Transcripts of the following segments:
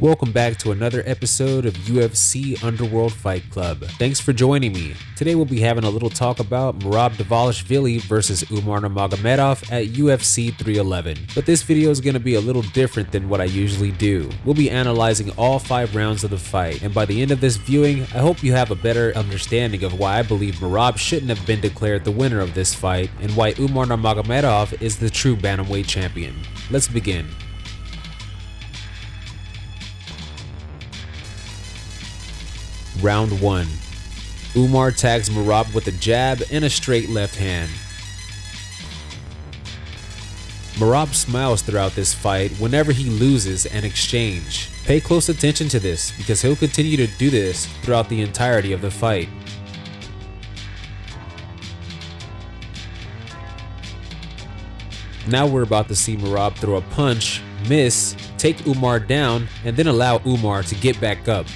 Welcome back to another episode of UFC Underworld Fight Club. Thanks for joining me. Today we'll be having a little talk about Merab versus Umar Nurmagomedov at UFC 311. But this video is going to be a little different than what I usually do. We'll be analyzing all 5 rounds of the fight, and by the end of this viewing, I hope you have a better understanding of why I believe Merab shouldn't have been declared the winner of this fight and why Umar Nurmagomedov is the true bantamweight champion. Let's begin. Round 1. Umar tags Merab with a jab and a straight left hand. Merab smiles throughout this fight whenever he loses an exchange. Pay close attention to this because he'll continue to do this throughout the entirety of the fight. Now we're about to see Merab throw a punch, miss, take Umar down, and then allow Umar to get back up.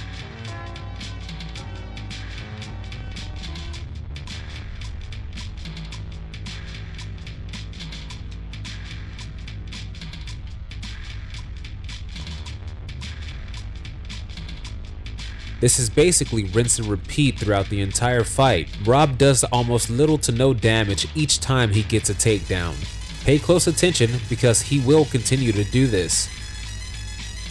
This is basically rinse and repeat throughout the entire fight. Merab does almost little to no damage each time he gets a takedown. Pay close attention because he will continue to do this.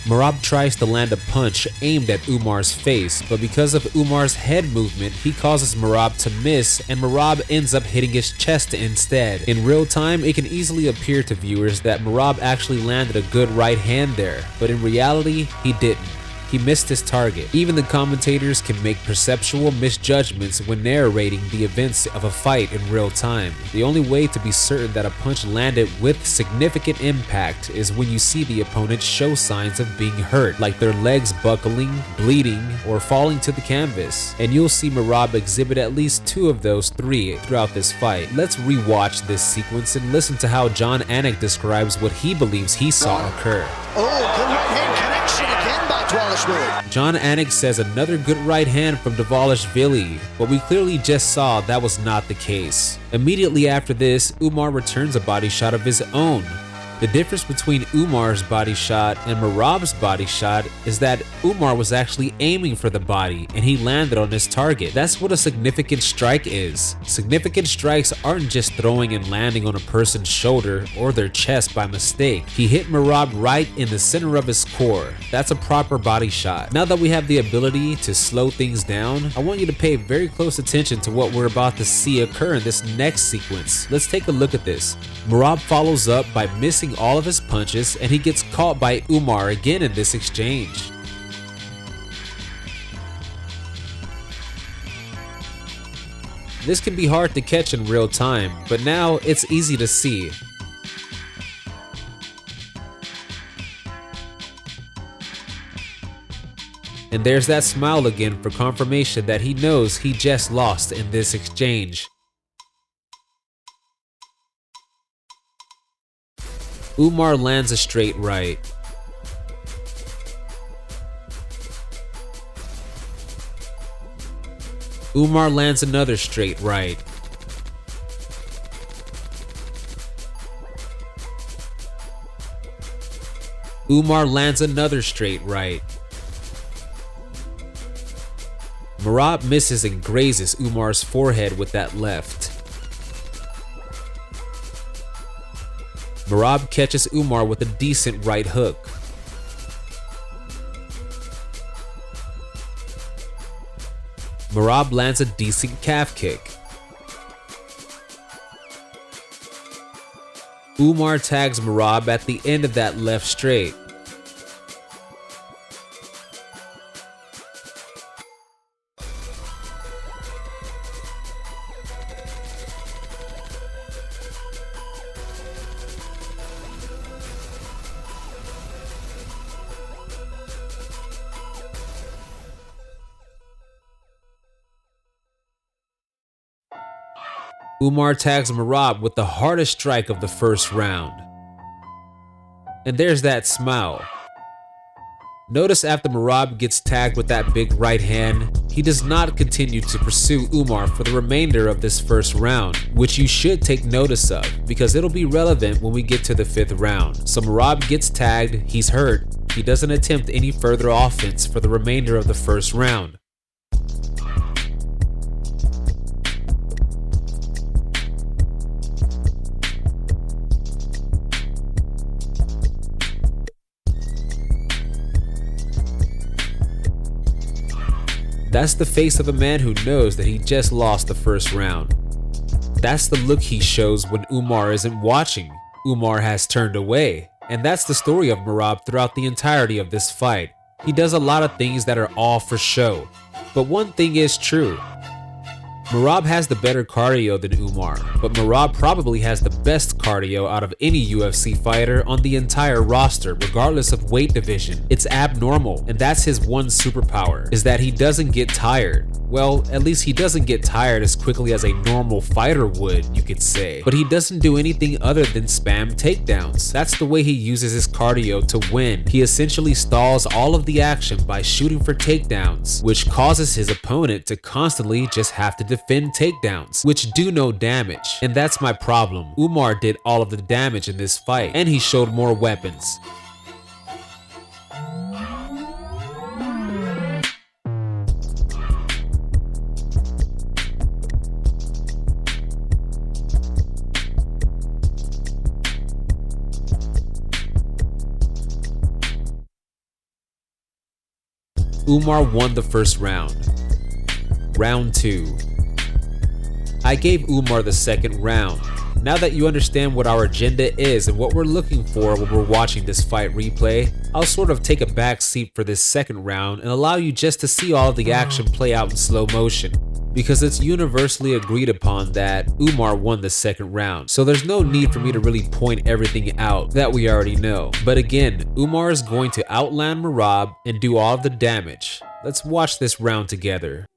Merab tries to land a punch aimed at Umar's face, but because of Umar's head movement, he causes Merab to miss and Merab ends up hitting his chest instead. In real time, it can easily appear to viewers that Merab actually landed a good right hand there, but in reality, he didn't. He missed his target. Even the commentators can make perceptual misjudgments when narrating the events of a fight in real time. The only way to be certain that a punch landed with significant impact is when you see the opponent show signs of being hurt, like their legs buckling, bleeding, or falling to the canvas. And you'll see Merab exhibit at least 2 of those 3 throughout this fight. Let's rewatch this sequence and listen to how Jon Anik describes what he believes he saw occur. Oh, good right hand connection again by Dvalishvili. Jon Anik says another good right hand from Dvalishvili, but we clearly just saw that was not the case. Immediately after this, Umar returns a body shot of his own. The difference between Umar's body shot and Merab's body shot is that Umar was actually aiming for the body and he landed on his target. That's what a significant strike is. Significant strikes aren't just throwing and landing on a person's shoulder or their chest by mistake. He hit Merab right in the center of his core. That's a proper body shot. Now that we have the ability to slow things down, I want you to pay very close attention to what we're about to see occur in this next sequence. Let's take a look at this. Merab follows up by missing all of his punches and he gets caught by Umar again in this exchange. This can be hard to catch in real time, but now it's easy to see. And there's that smile again for confirmation that he knows he just lost in this exchange. Umar lands a straight right. Umar lands another straight right. Umar lands another straight right. Merab misses and grazes Umar's forehead with that left. Merab catches Umar with a decent right hook. Merab lands a decent calf kick. Umar tags Merab at the end of that left straight. Umar tags Merab with the hardest strike of the first round. And there's that smile. Notice after Merab gets tagged with that big right hand, he does not continue to pursue Umar for the remainder of this first round, which you should take notice of because it'll be relevant when we get to the 5th round. So Merab gets tagged, he's hurt, He doesn't attempt any further offense for the remainder of the first round. That's the face of a man who knows that he just lost the first round. That's the look he shows when Umar isn't watching. Umar has turned away. And that's the story of Merab throughout the entirety of this fight. He does a lot of things that are all for show. But one thing is true. Merab has the better cardio than Umar, but Merab probably has the best cardio out of any UFC fighter on the entire roster, regardless of weight division. It's abnormal, and that's his one superpower, is that he doesn't get tired. Well, at least he doesn't get tired as quickly as a normal fighter would, you could say. But he doesn't do anything other than spam takedowns. That's the way he uses his cardio to win. He essentially stalls all of the action by shooting for takedowns, which causes his opponent to constantly just have to defend takedowns, which do no damage. And that's my problem. Umar did all of the damage in this fight, and he showed more weapons. Umar won the first round. Round 2. I gave Umar the second round. Now that you understand what our agenda is and what we're looking for when we're watching this fight replay, I'll sort of take a back seat for this second round and allow you just to see all of the action play out in slow motion. Because it's universally agreed upon that Umar won the second round, so there's no need for me to really point everything out that we already know. But again, Umar is going to outland Merab and do all of the damage. Let's watch this round together.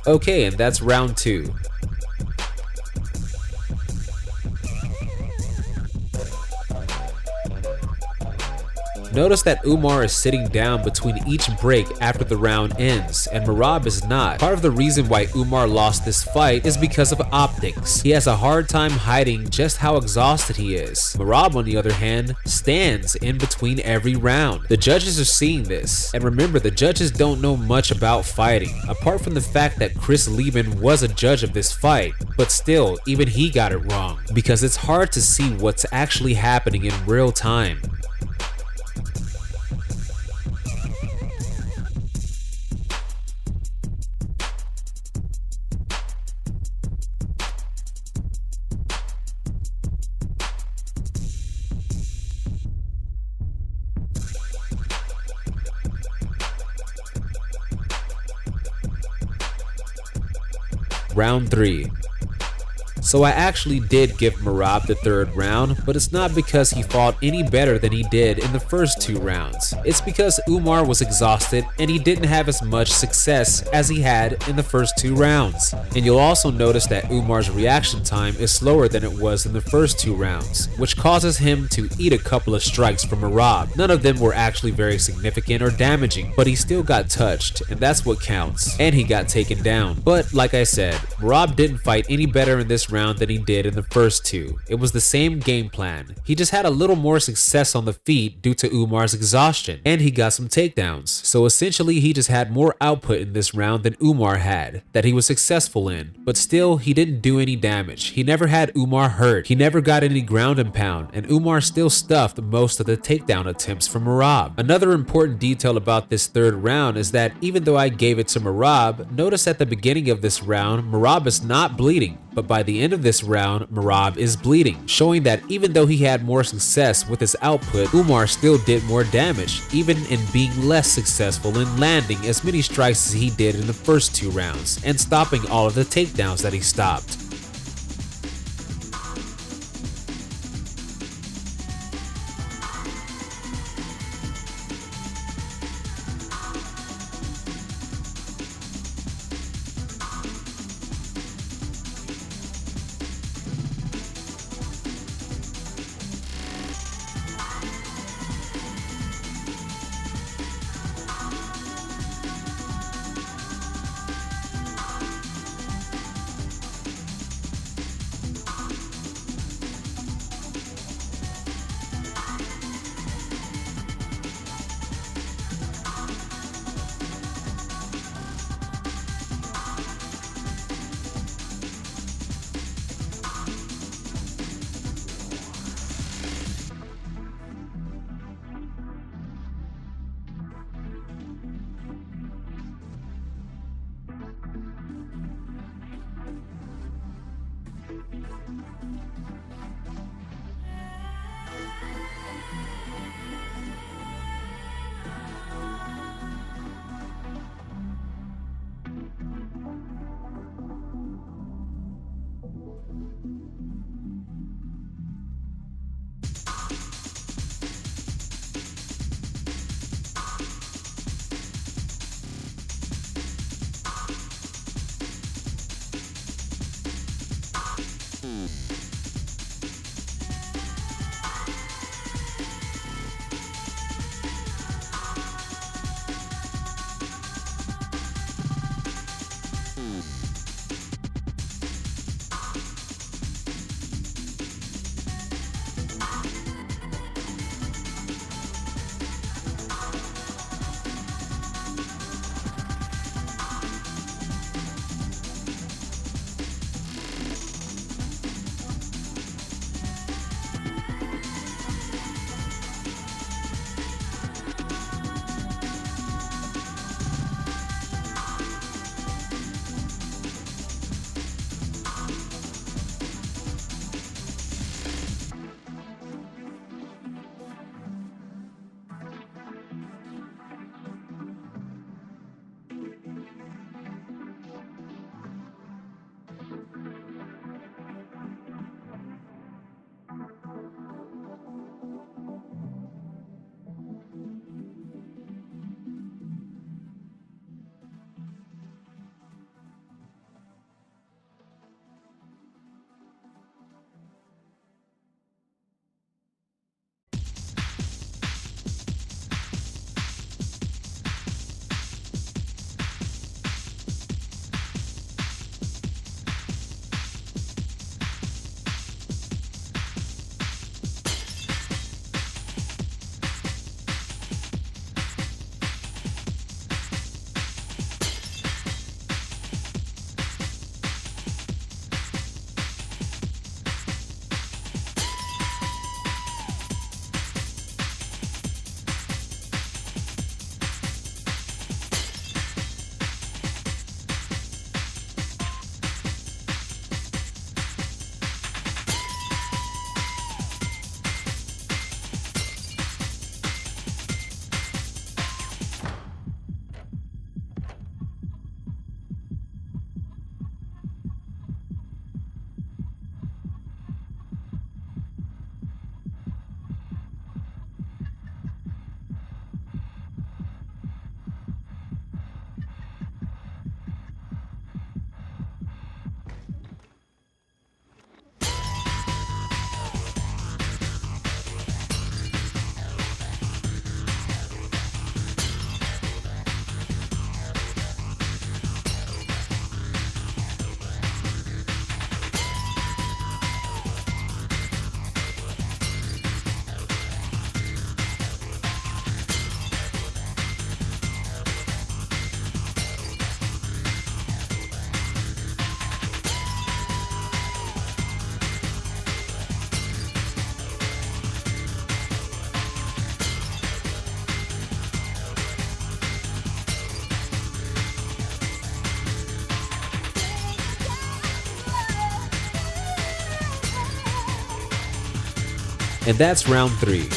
Okay, and that's round 2. Notice that Umar is sitting down between each break after the round ends, and Merab is not. Part of the reason why Umar lost this fight is because of optics. He has a hard time hiding just how exhausted he is. Merab, on the other hand, stands in between every round. The judges are seeing this, and remember, the judges don't know much about fighting, apart from the fact that Chris Lieben was a judge of this fight, but still, even he got it wrong, because it's hard to see what's actually happening in real time. Round 3. So I actually did give Merab the third round, but it's not because he fought any better than he did in the first 2 rounds. It's because Umar was exhausted and he didn't have as much success as he had in the first 2 rounds. And you'll also notice that Umar's reaction time is slower than it was in the first 2 rounds, which causes him to eat a couple of strikes from Merab. None of them were actually very significant or damaging, but he still got touched, and that's what counts. And he got taken down. But like I said, Merab didn't fight any better in this round than he did in the first 2. It was the same game plan. He just had a little more success on the feet due to Umar's exhaustion, and he got some takedowns. So essentially he just had more output in this round than Umar had, that he was successful in, but still he didn't do any damage. He never had Umar hurt, he never got any ground and pound, and Umar still stuffed most of the takedown attempts from Merab. Another important detail about this third round is that even though I gave it to Merab, notice at the beginning of this round, Merab is not bleeding, but by the end of this round, Merab is bleeding, showing that even though he had more success with his output, Umar still did more damage, even in being less successful in landing as many strikes as he did in the first 2 rounds, and stopping all of the takedowns that he stopped. And that's round 3.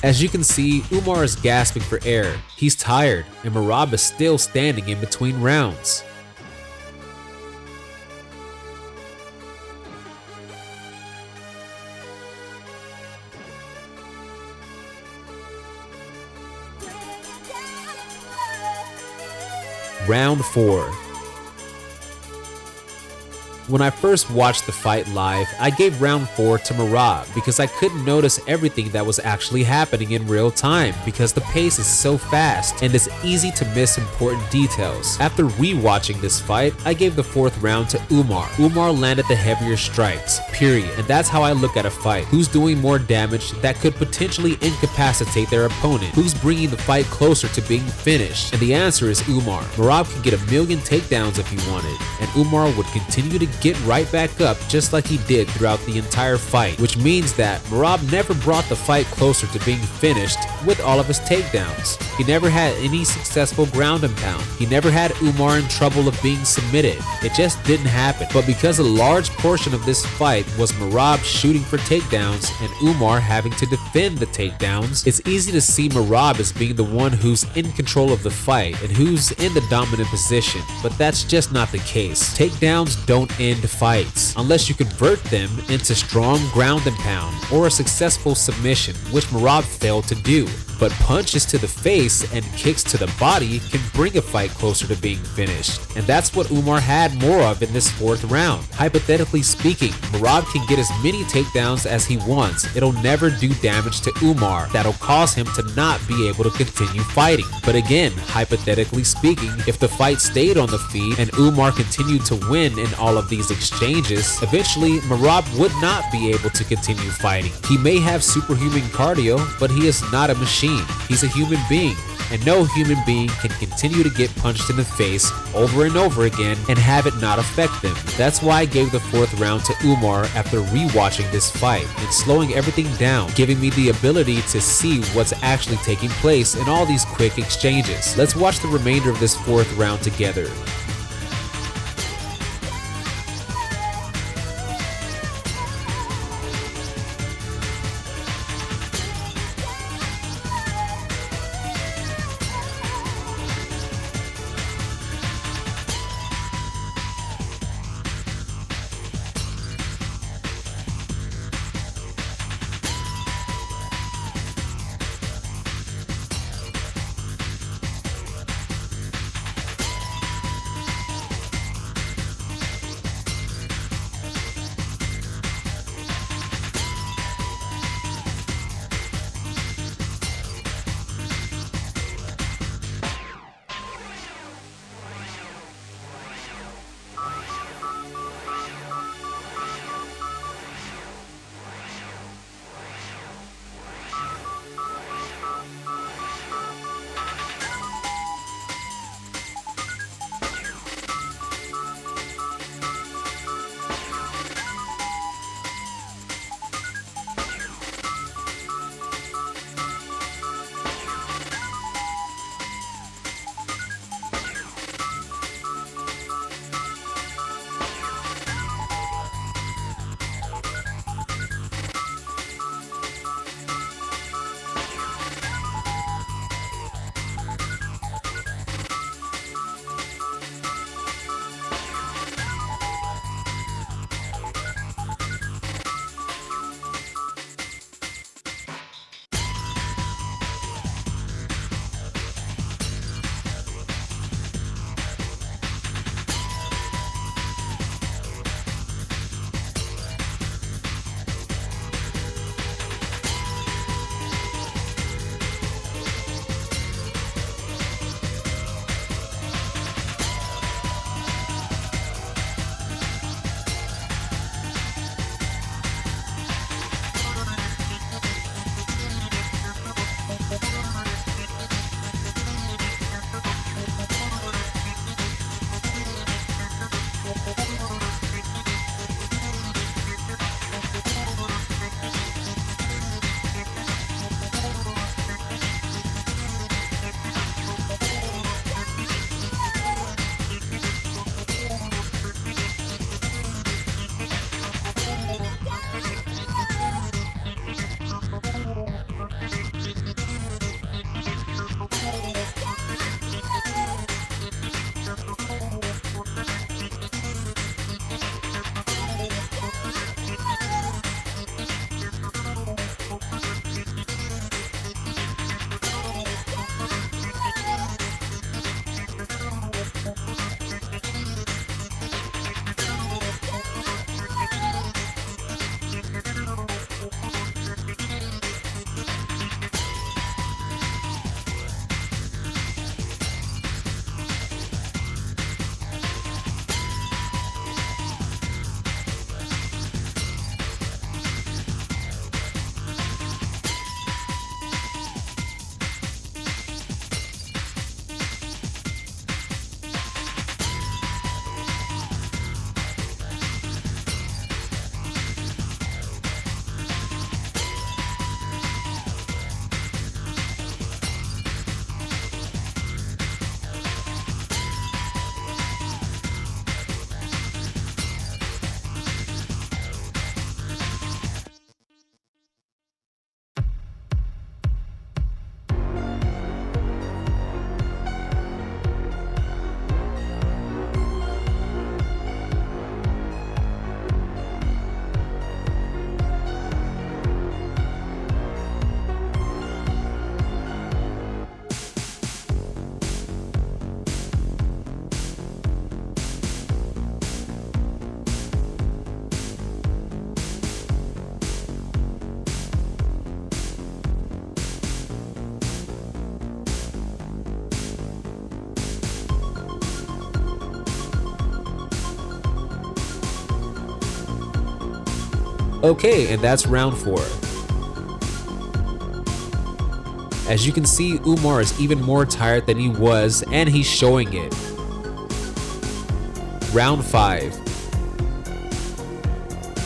As you can see, Umar is gasping for air. He's tired, and Merab is still standing in between rounds. Round 4. When I first watched the fight live, I gave round 4 to Merab because I couldn't notice everything that was actually happening in real time because the pace is so fast and it's easy to miss important details. After rewatching this fight, I gave the 4th round to Umar. Umar landed the heavier strikes, period. And that's how I look at a fight. Who's doing more damage that could potentially incapacitate their opponent? Who's bringing the fight closer to being finished? And the answer is Umar. Merab could get a million takedowns if he wanted, and Umar would continue to get right back up just like he did throughout the entire fight, which means that Merab never brought the fight closer to being finished with all of his takedowns. He never had any successful ground and pound. He never had Umar in trouble of being submitted. It just didn't happen. But because a large portion of this fight was Merab shooting for takedowns and Umar having to defend the takedowns, it's easy to see Merab as being the one who's in control of the fight and who's in the dominant position, but that's just not the case. Takedowns don't end fights unless you convert them into strong ground and pound or a successful submission, which Merab failed to do. But punches to the face and kicks to the body can bring a fight closer to being finished, and that's what Umar had more of in this 4th round. Hypothetically speaking, Merab can get as many takedowns as he wants. It'll never do damage to Umar that'll cause him to not be able to continue fighting. But again, hypothetically speaking, if the fight stayed on the feet and Umar continued to win in all of these exchanges, eventually Merab would not be able to continue fighting. He may have superhuman cardio, but he is not a machine. He's a human being, and no human being can continue to get punched in the face over and over again and have it not affect them. That's why I gave the 4th round to Umar after rewatching this fight and slowing everything down, giving me the ability to see what's actually taking place in all these quick exchanges. Let's watch the remainder of this 4th round together. Okay, and that's round 4. As you can see, Umar is even more tired than he was, and he's showing it. Round 5.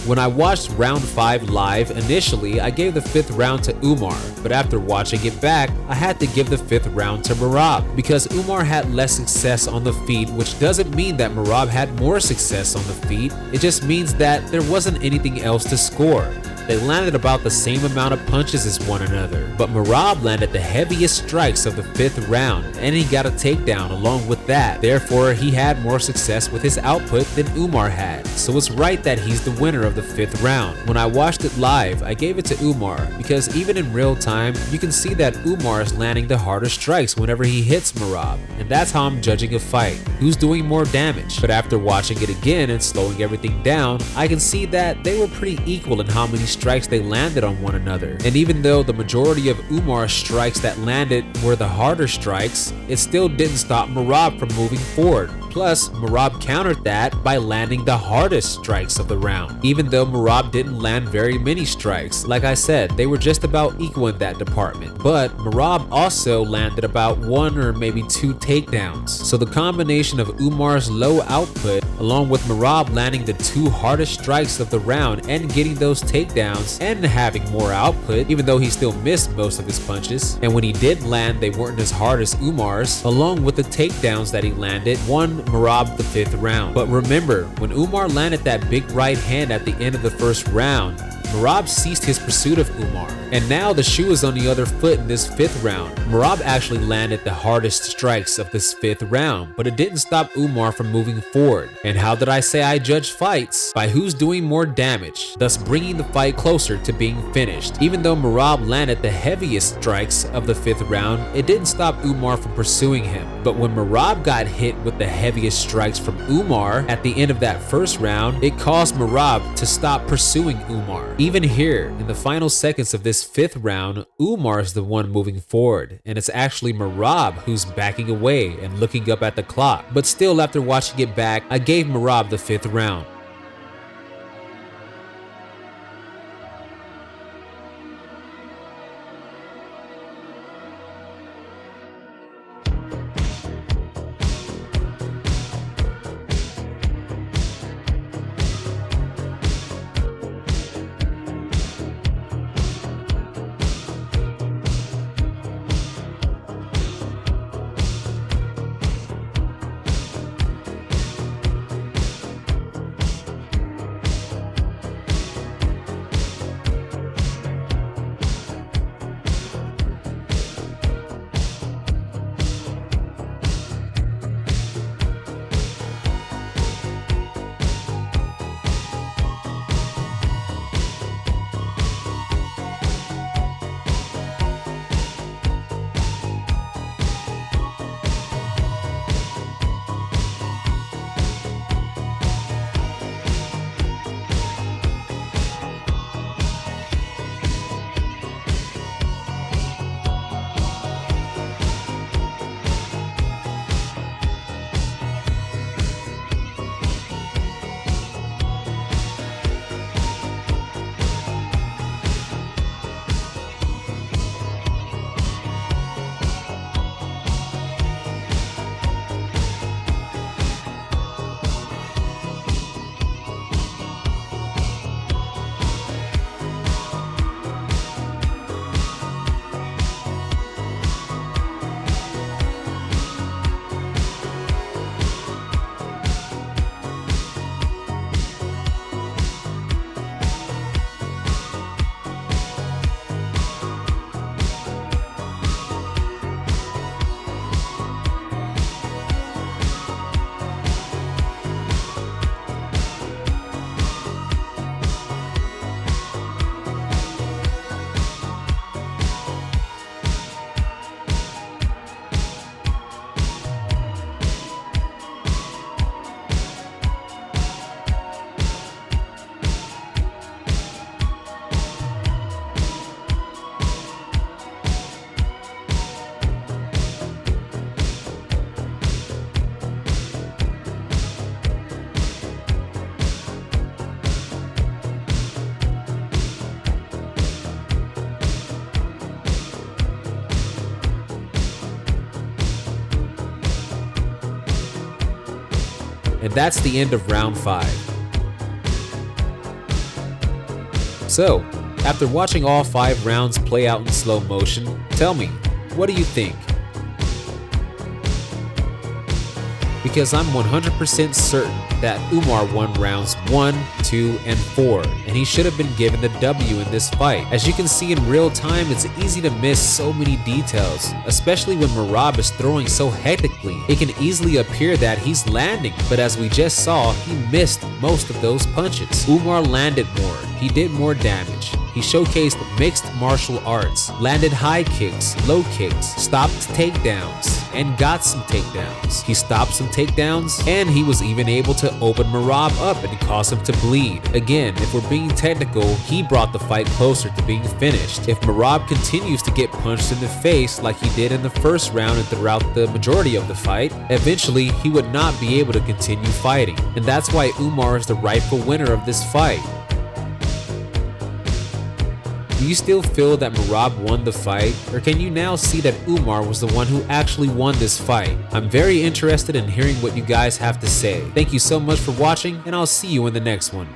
When I watched round 5 live, initially I gave the 5th round to Umar, but after watching it back, I had to give the 5th round to Merab because Umar had less success on the feet, which doesn't mean that Merab had more success on the feet, it just means that there wasn't anything else to score. They landed about the same amount of punches as one another, but Merab landed the heaviest strikes of the 5th round, and he got a takedown along with that. Therefore, he had more success with his output than Umar had, so it's right that he's the winner of the 5th round. When I watched it live, I gave it to Umar, because even in real time, you can see that Umar is landing the harder strikes whenever he hits Merab, and that's how I'm judging a fight, who's doing more damage. But after watching it again and slowing everything down, I can see that they were pretty equal in how many strikes they landed on one another. And even though the majority of Umar's strikes that landed were the harder strikes, it still didn't stop Merab from moving forward. Plus, Merab countered that by landing the hardest strikes of the round, even though Merab didn't land very many strikes. Like I said, they were just about equal in that department, but Merab also landed about 1 or maybe 2 takedowns. So the combination of Umar's low output, along with Merab landing the 2 hardest strikes of the round and getting those takedowns and having more output, even though he still missed most of his punches, and when he did land, they weren't as hard as Umar's, along with the takedowns that he landed, won Merab the 5th round. But remember, when Umar landed that big right hand at the end of the 1st round, Merab ceased his pursuit of Umar, and now the shoe is on the other foot in this 5th round. Merab actually landed the hardest strikes of this 5th round, but it didn't stop Umar from moving forward. And how did I say I judge fights? By who's doing more damage, thus bringing the fight closer to being finished. Even though Merab landed the heaviest strikes of the 5th round, it didn't stop Umar from pursuing him. But when Merab got hit with the heaviest strikes from Umar at the end of that 1st round, it caused Merab to stop pursuing Umar. Even here, in the final seconds of this 5th round, Umar is the one moving forward, and it's actually Merab who's backing away and looking up at the clock. But still, after watching it back, I gave Merab the 5th round. And that's the end of round 5. So, after watching all 5 rounds play out in slow motion, tell me, what do you think? Because I'm 100% certain that Umar won rounds 1, 2, and 4, and he should have been given the W in this fight. As you can see in real time, it's easy to miss so many details, especially when Merab is throwing so hectically. It can easily appear that he's landing, but as we just saw, he missed most of those punches. Umar landed more, he did more damage. He showcased mixed martial arts, landed high kicks, low kicks, stopped takedowns, and got some takedowns. He stopped some takedowns, and he was even able to open Merab up and cause him to bleed. Again, if we're being technical, he brought the fight closer to being finished. If Merab continues to get punched in the face like he did in the first round and throughout the majority of the fight, eventually he would not be able to continue fighting. And that's why Umar is the rightful winner of this fight. Do you still feel that Merab won the fight, or can you now see that Umar was the one who actually won this fight? I'm very interested in hearing what you guys have to say. Thank you so much for watching, and I'll see you in the next one.